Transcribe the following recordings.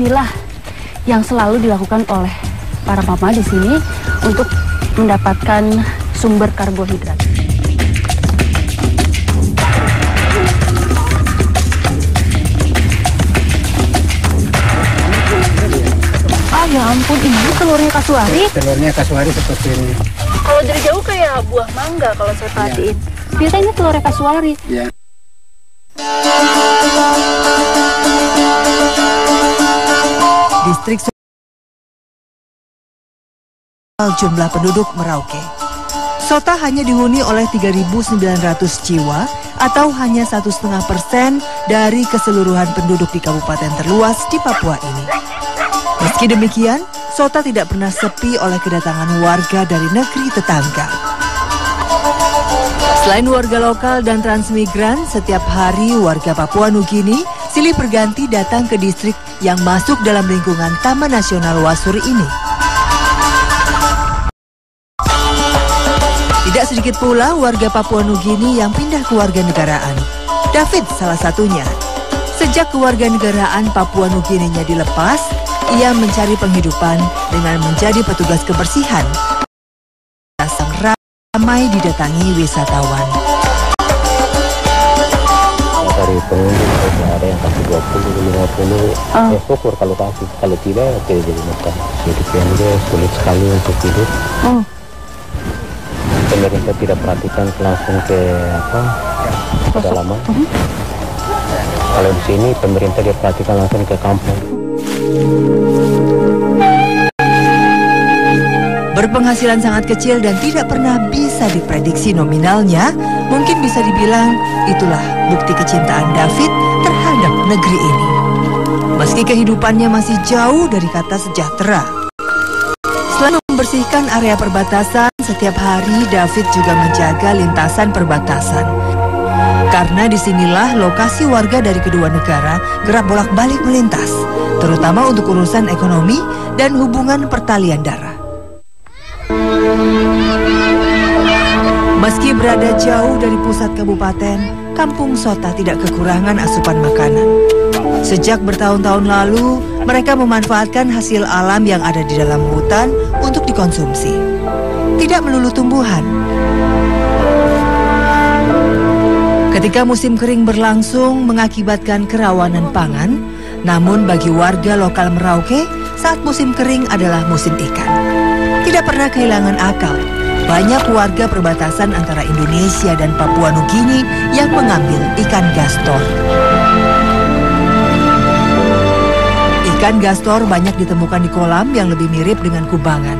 inilah yang selalu dilakukan oleh para mama di sini untuk mendapatkan sumber karbohidrat. Ah ya ampun, ini telurnya kasuari. Telurnya kasuari seperti ini. Kalau dari jauh kayak buah mangga kalau saya perhatiin. Ternyata ini telurnya kasuari. Ya. Distrik jumlah penduduk Merauke. Sota hanya dihuni oleh 3.900 jiwa atau hanya 1,5% dari keseluruhan penduduk di kabupaten terluas di Papua ini. Meski demikian, Sota tidak pernah sepi oleh kedatangan warga dari negeri tetangga. Selain warga lokal dan transmigran, setiap hari warga Papua Nugini silih berganti datang ke distrik yang masuk dalam lingkungan Taman Nasional Wasuri ini. Tidak sedikit pula warga Papua Nugini yang pindah kewarganegaraan. David salah satunya. Sejak kewarganegaraan Papua Nugininya dilepas, ia mencari penghidupan dengan menjadi petugas kebersihan. Sang ramai didatangi wisatawan. Dari pengunjung ada yang kasih 20, 50, ya syukur kalau kasih, kalau tidak tidak jadi makan. Hidup yang dia sulit sekali untuk hidup. Pemerintah tidak perhatikan langsung ke pedalaman. Kalau di sini pemerintah dia perhatikan langsung ke kampung. Berpenghasilan sangat kecil dan tidak pernah bisa diprediksi nominalnya, mungkin bisa dibilang itulah bukti kecintaan David terhadap negeri ini. Meski kehidupannya masih jauh dari kata sejahtera. Selain membersihkan area perbatasan, setiap hari David juga menjaga lintasan perbatasan. Karena disinilah lokasi warga dari kedua negara kerap bolak-balik melintas, terutama untuk urusan ekonomi dan hubungan pertalian darah. Meski berada jauh dari pusat kabupaten, Kampung Sota tidak kekurangan asupan makanan. Sejak bertahun-tahun lalu, mereka memanfaatkan hasil alam yang ada di dalam hutan untuk dikonsumsi. Tidak melulu tumbuhan. Ketika musim kering berlangsung mengakibatkan kerawanan pangan, namun bagi warga lokal Merauke, saat musim kering adalah musim ikan. Tidak pernah kehilangan akal. Banyak warga perbatasan antara Indonesia dan Papua Nugini yang mengambil ikan gastor. Ikan gastor banyak ditemukan di kolam yang lebih mirip dengan kubangan.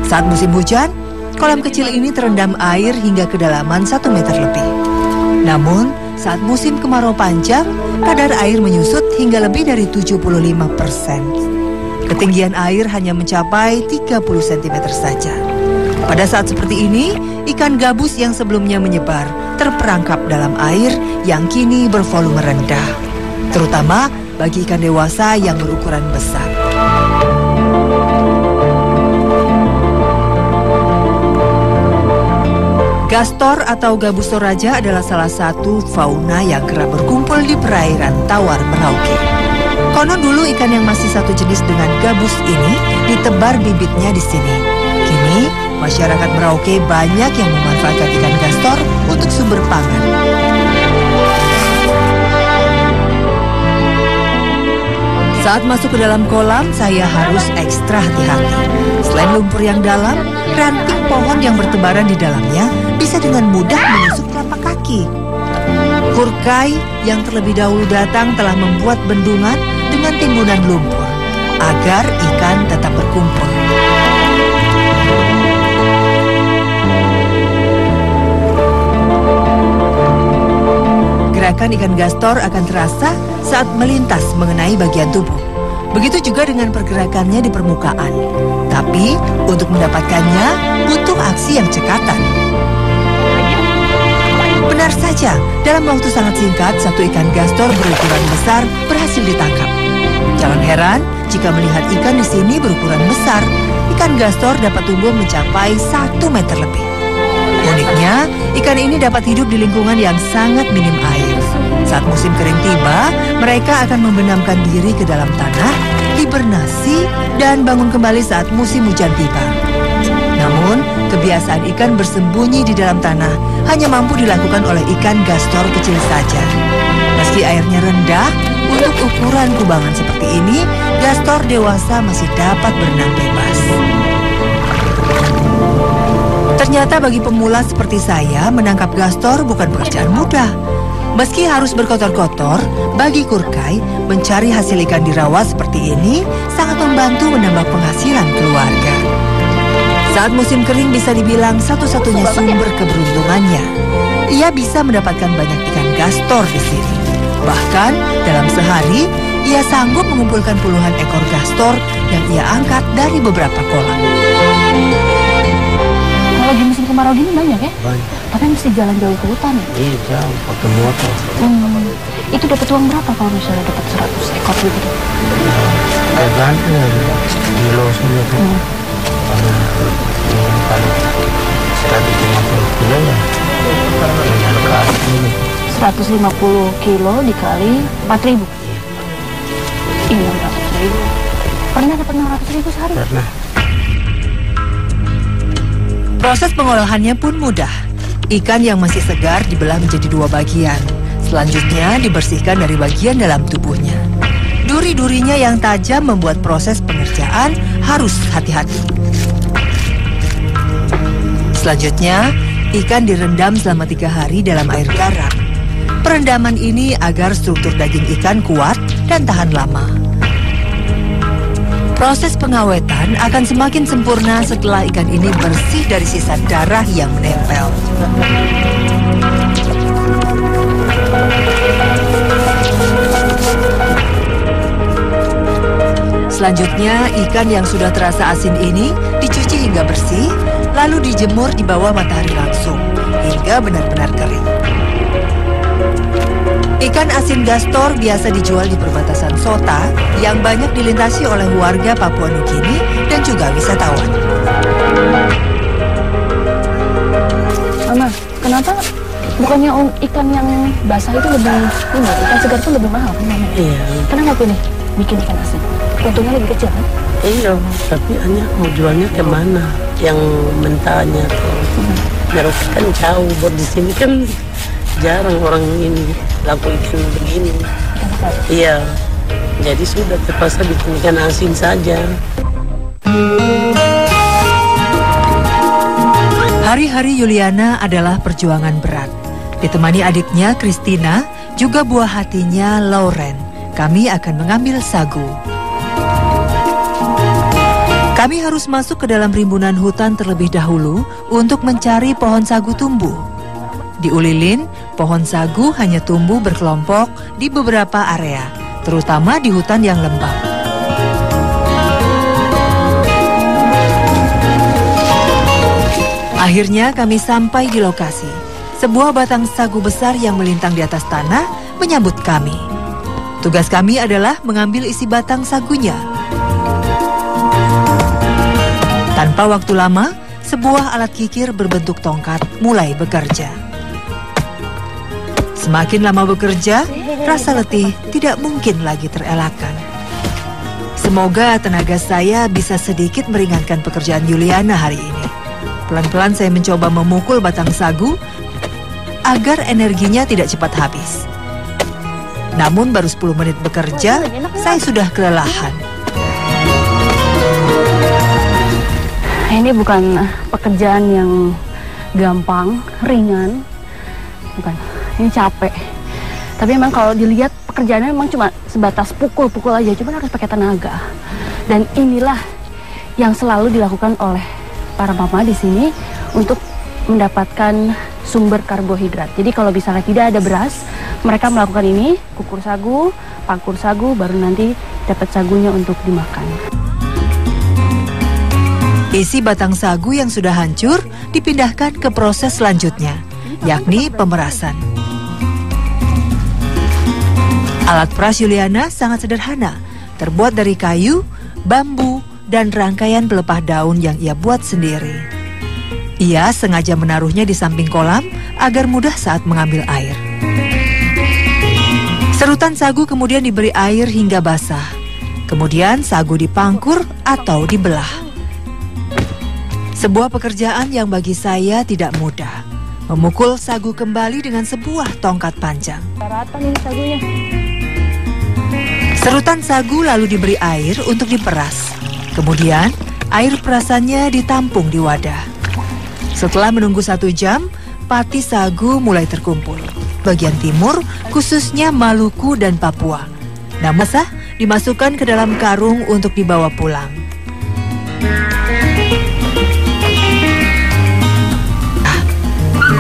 Saat musim hujan, kolam kecil ini terendam air hingga kedalaman 1 meter lebih. Namun, saat musim kemarau panjang, kadar air menyusut hingga lebih dari 75%. Ketinggian air hanya mencapai 30 cm saja. Pada saat seperti ini, ikan gabus yang sebelumnya menyebar terperangkap dalam air yang kini bervolume rendah, terutama bagi ikan dewasa yang berukuran besar. Gastor atau gabus toraja adalah salah satu fauna yang kerap berkumpul di perairan tawar Merauke. Konon dulu ikan yang masih satu jenis dengan gabus ini ditebar bibitnya di sini. Kini, masyarakat Merauke banyak yang memanfaatkan ikan gastor untuk sumber pangan. Saat masuk ke dalam kolam, saya harus ekstra hati-hati. Selain lumpur yang dalam, ranting pohon yang bertebaran di dalamnya bisa dengan mudah menusuk telapak kaki. Kurkai yang terlebih dahulu datang telah membuat bendungan dengan timbunan lumpur agar ikan tetap berkumpul. Gerakan ikan gastor akan terasa saat melintas mengenai bagian tubuh. Begitu juga dengan pergerakannya di permukaan. Tapi untuk mendapatkannya butuh aksi yang cekatan. Benar saja, dalam waktu sangat singkat satu ikan gastor berukuran besar berhasil ditangkap. Jangan heran jika melihat ikan di sini berukuran besar. Ikan gastor dapat tumbuh mencapai 1 meter lebih. Uniknya, ikan ini dapat hidup di lingkungan yang sangat minim air. Saat musim kering tiba, mereka akan membenamkan diri ke dalam tanah, hibernasi, dan bangun kembali saat musim hujan tiba. Namun, kebiasaan ikan bersembunyi di dalam tanah hanya mampu dilakukan oleh ikan gastor kecil saja. Meski airnya rendah, untuk ukuran kubangan seperti ini, gastor dewasa masih dapat berenang bebas. Ternyata bagi pemula seperti saya, menangkap gastor bukan pekerjaan mudah. Meski harus berkotor-kotor, bagi Kurkai, mencari hasil ikan di rawa seperti ini sangat membantu menambah penghasilan keluarga. Saat musim kering bisa dibilang satu-satunya sumber keberuntungannya. Ia bisa mendapatkan banyak ikan gastor di sini. Bahkan dalam sehari, ia sanggup mengumpulkan puluhan ekor gastor yang ia angkat dari beberapa kolam. Kalau di musim kemarau gini banyak ya? Banyak. Tapi mesti jalan jauh ke hutan ya? Iya, jauh pakai motor. Itu dapat uang berapa kalau misalnya dapat 100 ekor begitu? Tergantung kilo sudah tuh. Kalau 150 kilo ya, tinggal kasih. 150 kilo dikali 4.000. Iya, 600.000. Pernah dapat 600.000 sehari? Pernah. Proses pengolahannya pun mudah. Ikan yang masih segar dibelah menjadi 2 bagian. Selanjutnya dibersihkan dari bagian dalam tubuhnya. Duri-durinya yang tajam membuat proses pengerjaan harus hati-hati. Selanjutnya, ikan direndam selama 3 hari dalam air garam. Perendaman ini agar struktur daging ikan kuat dan tahan lama. Proses pengawetan akan semakin sempurna setelah ikan ini bersih dari sisa darah yang menempel. Selanjutnya, ikan yang sudah terasa asin ini dicuci hingga bersih, lalu dijemur di bawah matahari langsung hingga benar-benar kering. Ikan asin gastor biasa dijual di perbatasan Sota yang banyak dilintasi oleh warga Papua Nugini dan juga wisatawan. Mama, kenapa bukannya ikan yang basah itu lebih ini, ikan segar itu lebih mahal kan Mama? Iya. Kenapa pilih bikin ikan asin? Untungnya lebih kecil kan? Iya, tapi hanya mau jualnya kemana? Yang mentahnya tuh. Terus kan jauh, buat di sini kan jarang orang ini laku ikan begini. Iya, jadi sudah terpaksa bikin ikan asin saja. Hari-hari Yuliana adalah perjuangan berat. Ditemani adiknya Christina, juga buah hatinya Lauren. Kami akan mengambil sagu. Kami harus masuk ke dalam rimbunan hutan terlebih dahulu untuk mencari pohon sagu tumbuh. Di Ulilin, pohon sagu hanya tumbuh berkelompok di beberapa area, terutama di hutan yang lembab. Akhirnya kami sampai di lokasi. Sebuah batang sagu besar yang melintang di atas tanah menyambut kami. Tugas kami adalah mengambil isi batang sagunya. Tanpa waktu lama, sebuah alat kikir berbentuk tongkat mulai bekerja. Semakin lama bekerja, rasa letih tidak mungkin lagi terelakkan. Semoga tenaga saya bisa sedikit meringankan pekerjaan Yuliana hari ini. Pelan-pelan saya mencoba memukul batang sagu agar energinya tidak cepat habis. Namun baru 10 menit bekerja, saya sudah kelelahan. Ini bukan pekerjaan yang gampang, ringan. Bukan, ini capek. Tapi memang kalau dilihat pekerjaannya memang cuma sebatas pukul-pukul aja, cuma harus pakai tenaga. Dan inilah yang selalu dilakukan oleh para mama di sini untuk mendapatkan sumber karbohidrat. Jadi kalau misalnya tidak ada beras, mereka melakukan ini, kukur sagu, pangkur sagu, baru nanti dapat sagunya untuk dimakan. Isi batang sagu yang sudah hancur dipindahkan ke proses selanjutnya, yakni pemerasan. Alat peras Yuliana sangat sederhana, terbuat dari kayu, bambu, dan rangkaian pelepah daun yang ia buat sendiri. Ia sengaja menaruhnya di samping kolam agar mudah saat mengambil air. Serutan sagu kemudian diberi air hingga basah. Kemudian sagu dipangkur atau dibelah. Sebuah pekerjaan yang bagi saya tidak mudah. Memukul sagu kembali dengan sebuah tongkat panjang. Rata nih sagunya. Serutan sagu lalu diberi air untuk diperas. Kemudian air perasannya ditampung di wadah. Setelah menunggu 1 jam, pati sagu mulai terkumpul. Bagian timur, khususnya Maluku dan Papua. Namun dimasukkan ke dalam karung untuk dibawa pulang.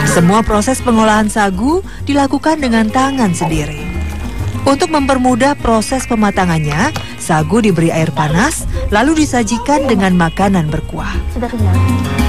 Semua proses pengolahan sagu dilakukan dengan tangan sendiri. Untuk mempermudah proses pematangannya, sagu diberi air panas, lalu disajikan dengan makanan berkuah. Sudah kenyang.